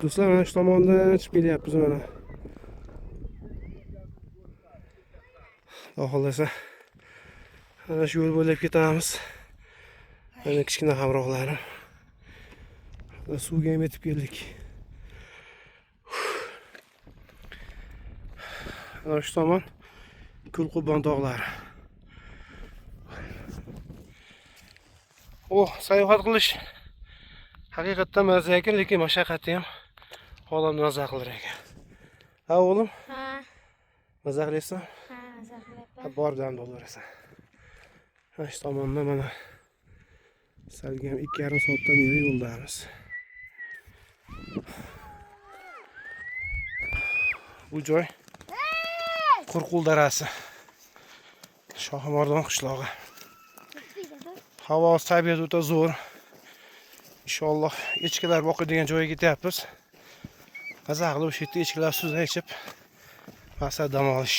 Do'stlar, mana shu tomondan chiqib kelyapmiz mana. Xudo xolasa mana shu yo'l bo'ylab ketamiz. Mana kichkina hamrohlarim. Suvga ham yetib keldik. Mana shu tomon Ko'lqubon tog'lari. Sayohat qilish haqiqatdan mazza ekan, lekin mashaqqati ham odamni maza qilar ekan. Ha o'g'lim? Ha. Maza qilyapsan? Ha, maza qilyapman. Bordan bo'laverasan. Mana shu tomonda mana salgam 2,5 soatdan beri yo'ldamiz. Bu joy Qo'rqul darasi. Shohimardon qishlog'i. Havo tabiat o'ta zo'r. Inshaalloh echkilar boqadigan joyga ketyapmiz. Maza qilib o'sha yerda echkilar suvdan ichib, maqsad dam olish.